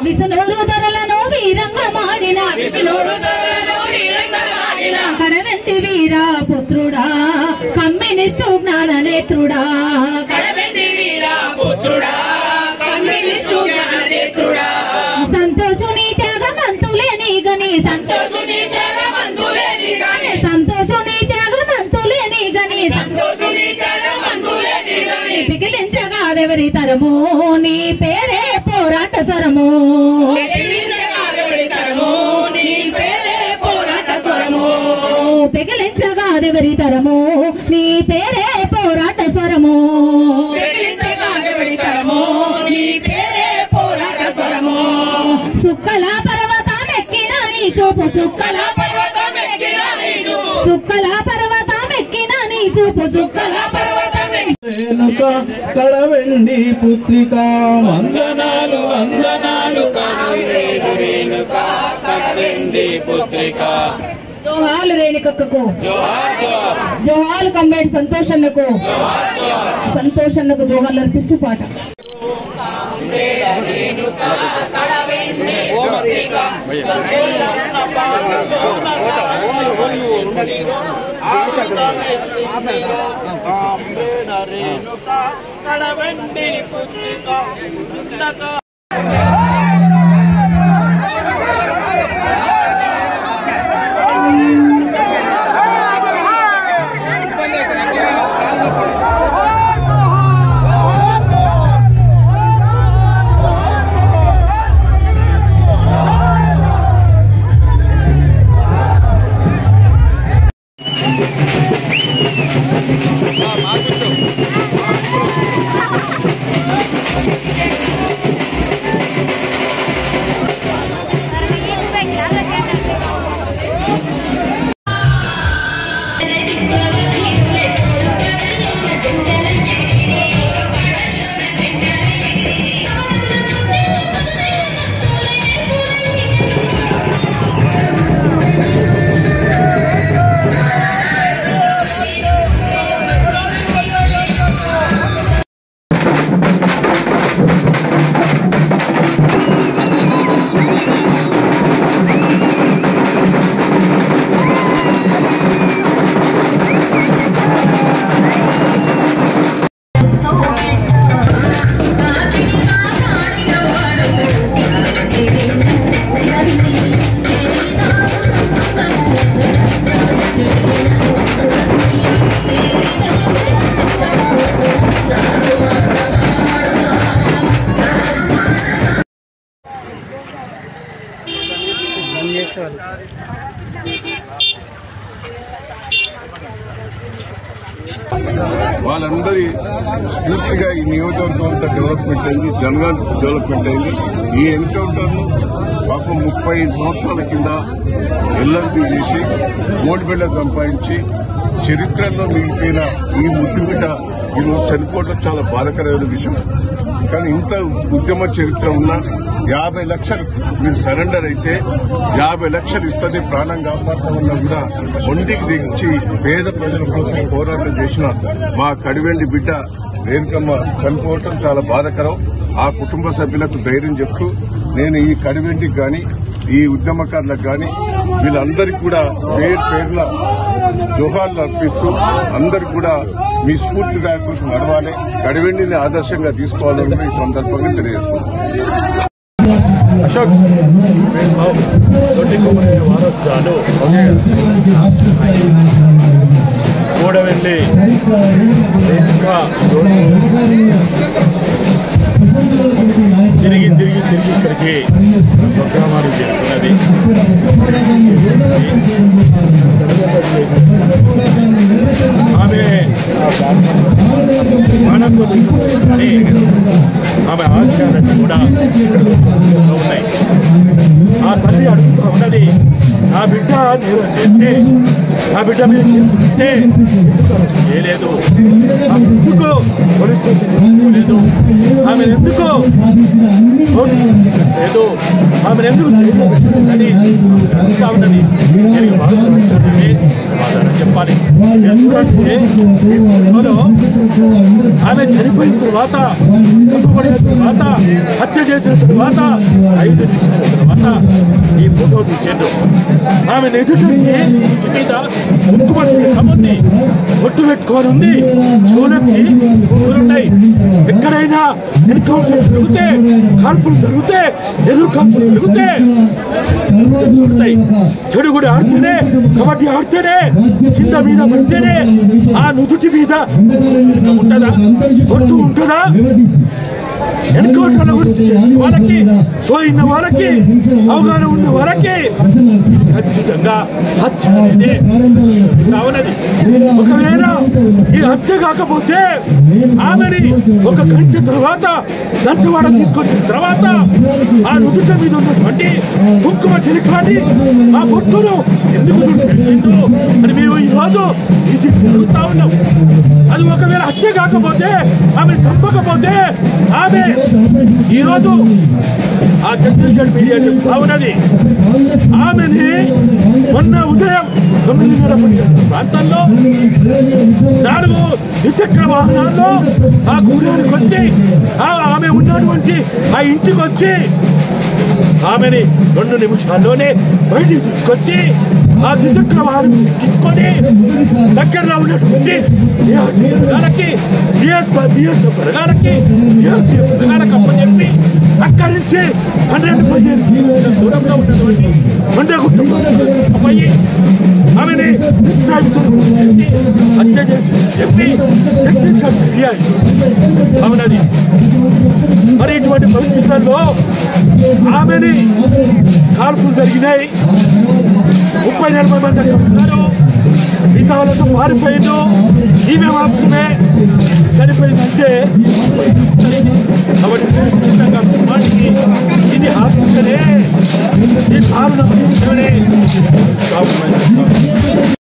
విసునూరు ధరలను వీరంగా మాడిన కడవెంటి వీరా పుత్రుడా కమ్యూనిస్టు జ్ఞాన నేత్రుడా సంతోషుని త్యాగమంతులే నీగని సంతోషుని త్యాగమంతులే నీగని పిగిలించగాదెవరి తరము నీ పేరే పోరాట స్వరము పిగిలించగాదెవరి తరము నీ పేరే పోరాట స్వరము సుక్కల పర్వతమెక్కిన నీ చూపు చుక్కల పర్వతమెక్కిన నీ చూపు చుక్కల రేణుక కడవెండి పుత్రిక వందనాలు వందనాలు రేణుక కడవెండి పుత్రిక జోహాలు రేణుకకు జోహాలు కమ్మేటి సంతోషన్నకు జోహాలు అర్పిస్తూ పాట కడవెండి పుత్రిక వాళ్ళందరి స్ఫూర్తిగా ఈ నియోజకవర్గం అంతా డెవలప్మెంట్ అయింది, జనగాం డెవలప్మెంట్ అయింది. ఈ ఎన్కౌంటర్ను పాపం 35 సంవత్సరాల కింద ఎల్ఎల్బి చేసి ఓడిబిడ్డ సంపాదించి చరిత్రలో మిగిలిపోయిన ఈ ముద్దుబిడ్డ ఈరోజు చనిపోవడం చాలా బాధాకరమైన విషయం. కానీ ఇంత ఉద్యమ చరిత్ర ఉన్నా 50 లక్షలు మీరు సరెండర్ అయితే 50 లక్షలు ఇస్తుంది ప్రాణం కాపాడుతామన్నా కూడా ఒంటికి దించి పేద ప్రజల కోసం పోరాటం చేసిన మా కడివెండి బిడ్డ రేణుకమ్మ చనిపోవటం చాలా బాధాకరం. ఆ కుటుంబ సభ్యులకు ధైర్యం చెప్తూ నేను ఈ కడివెండికి గాని ఈ ఉద్యమకారులకు గాని వీళ్ళందరికీ కూడా పేర్ల జోహార్లు అర్పిస్తూ అందరికీ కూడా మీ స్ఫూర్తిదాయకులకు నడవాలి, కడివెండిని ఆదర్శంగా తీసుకోవాలని ఈ సందర్భంగా తెలియజేస్తున్నాను. అశోక్ దొడ్డి కొమ్మరి వారసురాలు కూడవెల్లి ఇంకా తిరిగి ఇక్కడికి స్వగ్రామానికి చేరుకున్నది. ఆమె మానవత్వం ఆమె ఆశయాలన్నీ కూడా ఉన్నాయి. ఆ తల్లి అడుగుతూ ఉన్నది, నా బిడ్డ నేను చేస్తే నా బిడ్డ మీద చేసుకుంటే చేయలేదు, ఆమె ఎందుకు పోలీస్ స్టేషన్ తీసుకోలేదు, ఆమె ఎందుకు లేదు, ఆమెను ఎందుకు జైల్లో పెట్టిందని అడుగుతా ఉన్నది. దీనికి బాగా సమాధానం చెప్పాలి. చూడండి ఈ ఫోటోలో ఆమె చనిపోయిన తర్వాత, చంపబడిన తర్వాత, హత్య చేసిన తర్వాత 5 నిమిషాల తర్వాత ఈ ఫోటో తీసేందు. ఆమె ఎదుటి మీద ముక్కుబట్టి కమ్ముంది, బొట్టు పెట్టుకొని ఉంది, చెవులకి ఊరున్నాయి. ఎక్కడైనా ఎన్కౌంటర్ జరిగితే, కాల్పులు జరిగితే, ఎదురు కాల్పులు జరిగితే చెడు కూడా ఆడితేనే, కబడ్డీ ఆడితేనే, కింద మీద పడితేనే ఆ నుదుటి మీద ఉంటుందా, బొట్టు ఉంటుందా? ఎన్కౌంటర్ల గురించి తెలిసిన వాళ్ళకి, సోయిన వాళ్ళకి, అవగాహన ఉన్న వాళ్ళకి ఖచ్చితంగా హత్య అనేది కావనది. ఒకవేళ ఈ హత్య కాకపోతే ఆమెని 1 గంట తర్వాత దంతవాడ తీసుకొచ్చిన తర్వాత ఆ నుదుట మీద ఉన్నటువంటి కుంకుమ చిలికాని ఆ బొట్టును ఎందుకు పెంచిండు అని మేము ఈరోజు ఇది అడుగుతా ఉన్నాం. అది ఒకవేళ హత్య కాకపోతే, ఆమెను చంపకపోతే ఆమె ఈరోజు ఆ ఛత్తీస్గఢ్ మీడియా చెప్తా ఉన్నది, ఆమెని మొన్న ఉదయం 9:30 ప్రాంతంలో 4 ద్విచక్ర వాహనాల్లో ఆ గూడానికి వచ్చి ఆమె ఉన్నటువంటి ఆ ఇంటికి వచ్చి ఆమెని 2 నిమిషాల్లోనే బయటికి తీసుకొచ్చి ఆ ద్విచక్ర వాహనం ఎక్కించుకొని దగ్గరలో ఉన్నటువంటి బలగాలకి, బిఎస్ఎఫ్ బలగాలకి, సిఆర్పిఎఫ్ బలగాలకు అప్పచెప్పి అక్కడి నుంచి 12-15 కిలోమీటర్ల దూరంలో ఉన్నటువంటి మండగుట్ట పోయి ఆమెని హత్య చేసి చెప్పి ఛత్తీస్గఢ్ ఫిర్యాదు అవునది. మరి ఇటువంటి పరిస్థితుల్లో ఆమెని కాల్పులు జరిగినాయి, 30-40 మంది అక్కడ ఉన్నారు, మిగతా వాళ్ళతో పారిపోయిండు, ఈమె మాత్రమే చనిపోయిందంటే కాబట్టి ఖచ్చితంగా వాటికి ఇది హాస్పిటలే, ఈ దారుణమే